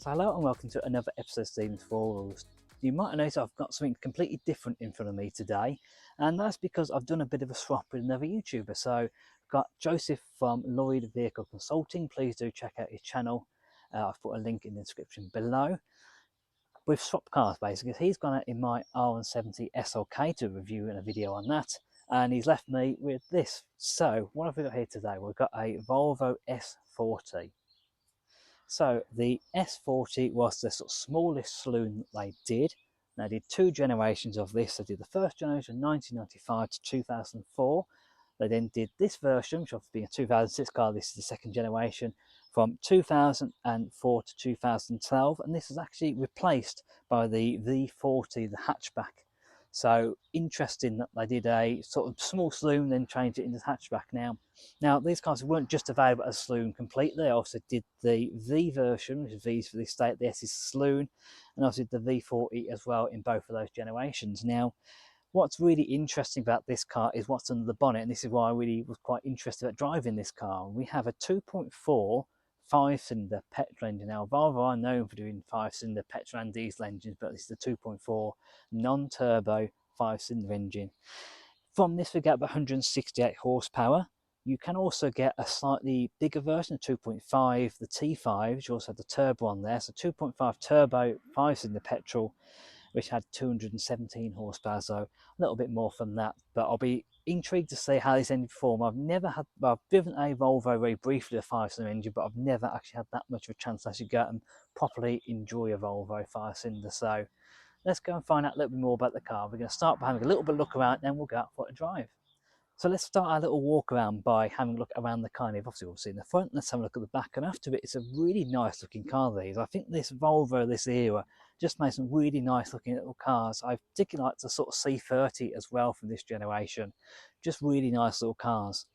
So hello and welcome to another episode of Stephen's Four Rules. You might have noticed I've got something completely different in front of me today, and that's because I've done a bit of a swap with another YouTuber. So I've got Joseph from Lloyd Vehicle Consulting. Please do check out his channel. I've put a link in the description below. We've swapped cars basically. He's gone out in my R170 SLK to review in a video on that, and he's left me with this. So what have we got here today? We've got a Volvo S40. So the S40 was the sort of smallest saloon that they did. They did two generations of this. They did the first generation 1995 to 2004. They then did this version, which obviously being a 2006 car, this is the second generation, from 2004 to 2012. And this is actually replaced by the V40, the hatchback. So interesting that they did a sort of small saloon, then changed it into hatchback now. Now, these cars weren't just available as saloon complete. They also did the V version, which is V's for the estate, the S is saloon, and also the V40 as well in both of those generations. Now, what's really interesting about this car is what's under the bonnet, and this is why I really was quite interested at driving this car. We have a 2.4 5-cylinder petrol engine. Now, Volvo are known for doing 5-cylinder petrol and diesel engines, but this is the 2.4 non-turbo 5-cylinder engine. From this, we get about 168 horsepower. You can also get a slightly bigger version of 2.5, the T5, which also had the turbo on there. So 2.5 turbo, 5-cylinder petrol, which had 217 horsepower, so a little bit more from that. But I'll be intrigued to see how this engine performs. I've driven a Volvo very briefly, a 5-cylinder engine, but I've never actually had that much of a chance to actually go and properly enjoy a Volvo 5-cylinder. So let's go and find out a little bit more about the car. We're going to start by having a little bit of look around, then we'll go out for a drive. So let's start our little walk around by having a look around the car. Obviously we'll see in the front, let's have a look at the back, and after it, it's a really nice looking car, these. I think this Volvo, this era, just made some really nice looking little cars. I particularly like the sort of C30 as well from this generation. Just really nice little cars.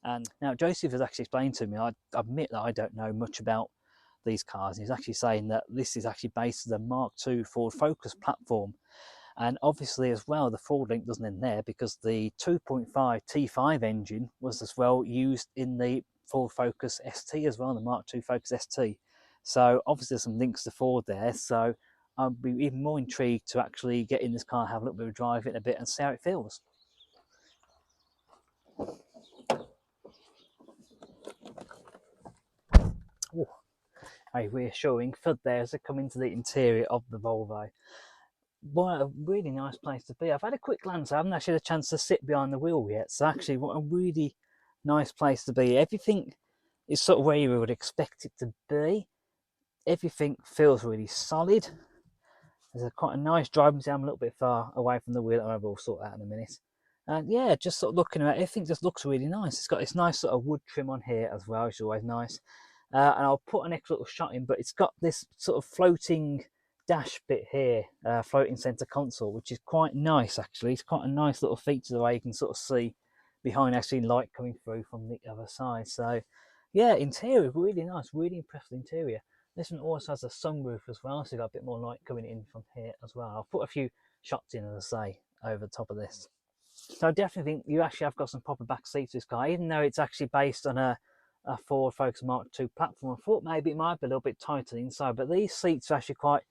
And now Joseph has actually explained to me, I admit that I don't know much about these cars. He's actually saying that this is actually based on the Mark II Ford Focus platform. And obviously as well, the Ford link doesn't end there, because the 2.5 T5 engine was as well used in the Ford Focus ST as well, the Mark II Focus ST. So obviously there's some links to Ford there. So I'll be even more intrigued to actually get in this car, have a little bit of drive it a bit and see how it feels. Oh, a reassuring thud there as I come into the interior of the Volvo. What a really nice place to be. I've had a quick glance. I haven't actually had a chance to sit behind the wheel yet. So actually, what a really nice place to be. Everything is sort of where you would expect it to be. Everything feels really solid. There's quite a nice driving seat. I'm a little bit far away from the wheel. I will sort that in a minute. And yeah, just sort of looking at it, everything just looks really nice. It's got this nice sort of wood trim on here as well, which is always nice. And I'll put an extra little shot in, but it's got this sort of floating dash bit here, floating center console, which is quite nice actually. It's quite a nice little feature the way you can sort of see behind, actually light coming through from the other side. So yeah, interior really nice, really impressive interior. This one also has a sunroof as well, so you've got a bit more light coming in from here as well. I'll put a few shots in, as I say, over the top of this. So I definitely think you actually have got some proper back seats to this car, even though it's actually based on a Ford Focus Mark II platform. I thought maybe it might be a little bit tighter inside, but these seats are actually quite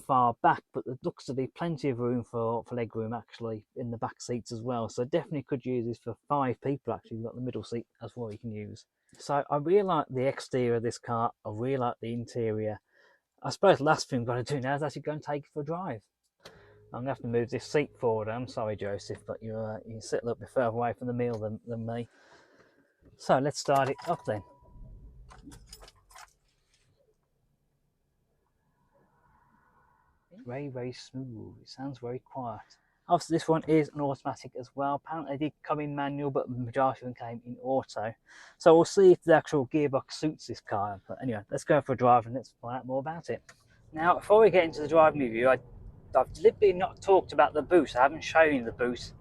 far back, but there looks to be plenty of room for leg room actually in the back seats as well. So definitely could use this for 5 people actually. You've got the middle seat as well you can use. So I really like the exterior of this car. I really like the interior. I suppose the last thing I'm going to do now is actually go and take it for a drive. I'm going to have to move this seat forward. I'm sorry, Joseph, but you sit a little bit further away from the meal than me. So let's start it up then. Very, very smooth. It sounds very quiet. Obviously, this one is an automatic as well. Apparently, they did come in manual, but the majority of them came in auto. So we'll see if the actual gearbox suits this car. But anyway, let's go for a drive and let's find out more about it. Now, before we get into the driving review, I've deliberately not talked about the boot. I haven't shown you the boot,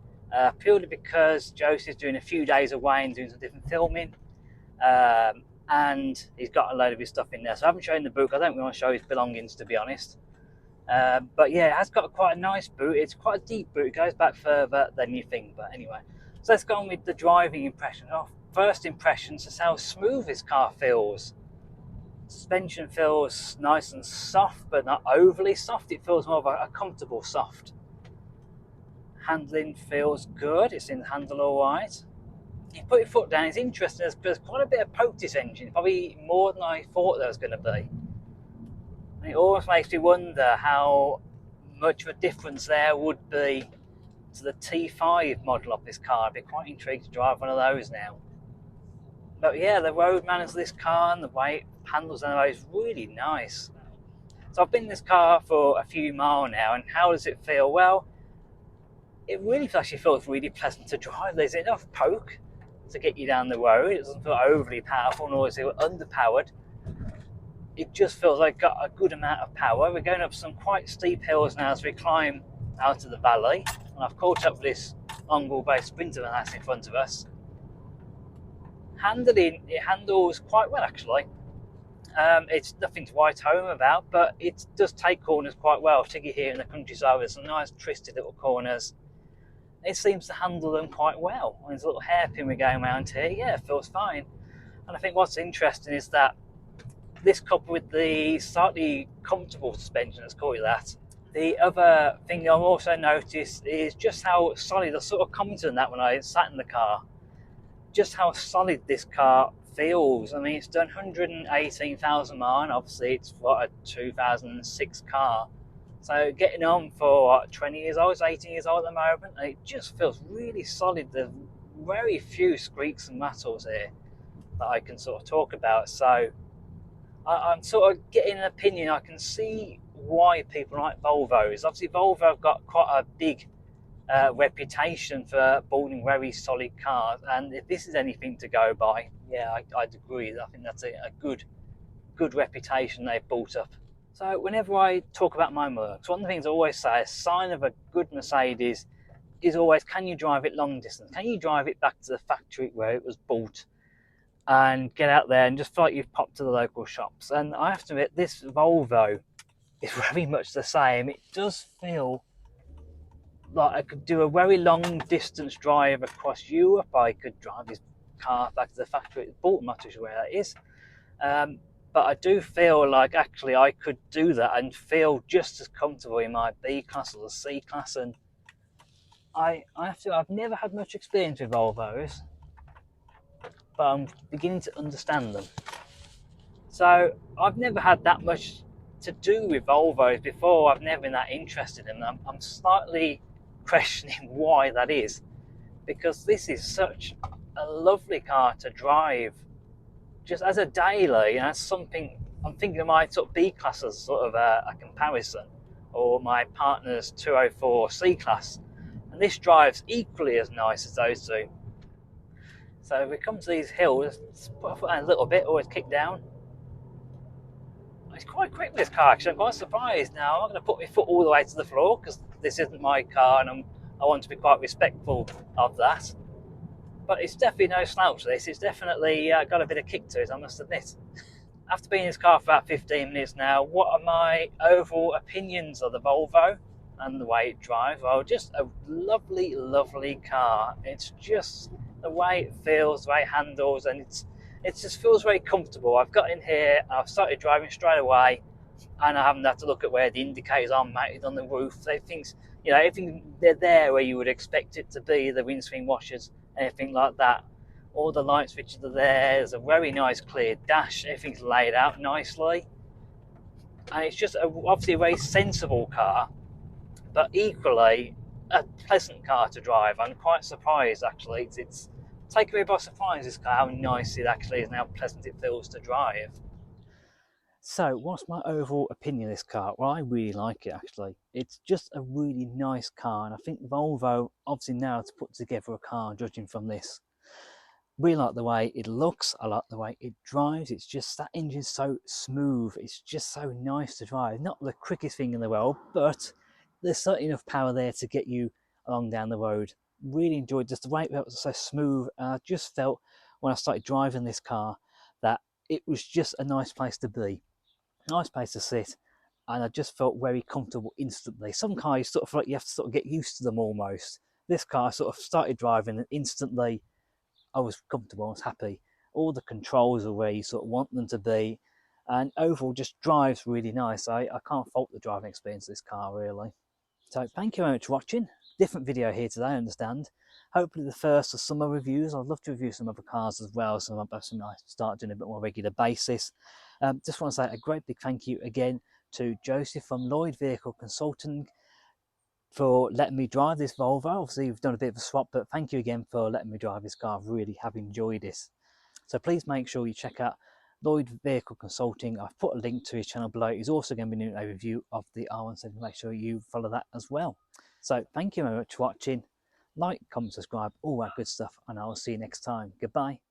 purely because Joseph's doing a few days away and doing some different filming. And he's got a load of his stuff in there. So I haven't shown the boot. I don't want to show his belongings, to be honest. But yeah, it has got quite a nice boot. It's quite a deep boot. It goes back further than you think. But anyway, so let's go on with the driving impression. First impressions is how smooth this car feels. Suspension feels nice and soft, but not overly soft. It feels more of a comfortable soft. Handling feels good. It's in the handle all right. You put your foot down, it's interesting. There's quite a bit of poke this engine, probably more than I thought there was going to be. And it always makes me wonder how much of a difference there would be to the T5 model of this car. I'd be quite intrigued to drive one of those now. But yeah, the road manners of this car and the way it handles on the road is really nice. So I've been in this car for a few miles now, and how does it feel? Well, it really actually feels really pleasant to drive. There's enough poke to get you down the road. It doesn't feel overly powerful, nor is it underpowered. It just feels like got a good amount of power. We're going up some quite steep hills now as we climb out of the valley, and I've caught up with this on-wheel-based Sprinter that's in front of us. Handling, it handles quite well actually. It's nothing to write home about, but it does take corners quite well, particularly here in the countryside with some nice twisted little corners. It seems to handle them quite well. There's a little hairpin we're going around here, yeah, it feels fine. And I think what's interesting is that this coupled with the slightly comfortable suspension, let's call it that. The other thing I've also noticed is just how solid, I sort of commented on that when I sat in the car, just how solid this car feels. I mean, it's done 118,000 miles, and obviously it's what, a 2006 car. So getting on for what, 20 years old, it's 18 years old at the moment, and it just feels really solid. There's very few squeaks and rattles here that I can sort of talk about. So I'm sort of getting an opinion. I can see why people like Volvos. Obviously, Volvo have got quite a big reputation for building very solid cars, and if this is anything to go by, yeah, I'd agree. I think that's a good reputation they've built up. So whenever I talk about my Mercs, one of the things I always say, a sign of a good Mercedes is always, can you drive it long distance? Can you drive it back to the factory where it was built and get out there and just feel like you've popped to the local shops? And I have to admit, this Volvo is very much the same. It does feel like I could do a very long distance drive across Europe. I could drive this car back to the factory it's bought. I'm not too sure where that is. But I do feel like actually I could do that and feel just as comfortable in my B class or the C class. And I've never had much experience with Volvos, but I'm beginning to understand them. So I've never had that much to do with Volvos before. I've never been that interested in them. I'm slightly questioning why that is, because this is such a lovely car to drive just as a daily, and as something I'm thinking of my sort of B class as sort of a comparison, or my partner's 204 C class, and this drives equally as nice as those two. So if we come to these hills, put our foot down a little bit, always kick down. It's quite quick with this car actually. I'm quite surprised now. I'm not going to put my foot all the way to the floor because this isn't my car, and I want to be quite respectful of that. But it's definitely no slouch, this. It's definitely got a bit of kick to it, I must admit. After being in this car for about 15 minutes now, what are my overall opinions of the Volvo and the way it drives? Well, just a lovely, lovely car. It's just the way it feels, the way it handles, and it just feels very comfortable. I've got in here, I've started driving straight away, and I haven't had to look at where the indicators are mounted on the roof. Everything, they're there where you would expect it to be, the windscreen washers, anything like that. All the light switches are there. There's a very nice clear dash. Everything's laid out nicely. And it's just obviously a very sensible car, but equally a pleasant car to drive. I'm quite surprised actually. It's taken me by surprise, this car, how nice it actually is and how pleasant it feels to drive. So what's my overall opinion of this car? Well, I really like it actually. It's just a really nice car, and I think Volvo obviously now to put together a car, judging from this. Really like the way it looks, I like the way it drives. It's just, that engine's so smooth, it's just so nice to drive. Not the quickest thing in the world, but there's certainly enough power there to get you along down the road. Really enjoyed just the way it was so smooth, and I just felt when I started driving this car that it was just a nice place to be. Nice place to sit, and I just felt very comfortable instantly. Some cars you sort of feel like you have to sort of get used to them almost. This car, I sort of started driving and instantly I was comfortable, I was happy. All the controls are where you sort of want them to be. and overall just drives really nice. I can't fault the driving experience of this car really. So thank you very much for watching. Different video here today, I understand. Hopefully the first of summer reviews. I'd love to review some other cars as well, so I start doing a bit more regular basis. Just want to say a great big thank you again to Joseph from Lloyd Vehicle Consulting for letting me drive this Volvo. Obviously we've done a bit of a swap, but thank you again for letting me drive this car. I really have enjoyed this. So please make sure you check out Lloyd Vehicle Consulting. I've put a link to his channel below. He's also going to be doing a review of the R17. Make sure you follow that as well. So thank you very much for watching. Like, comment, subscribe, all that good stuff, and I will see you next time. Goodbye.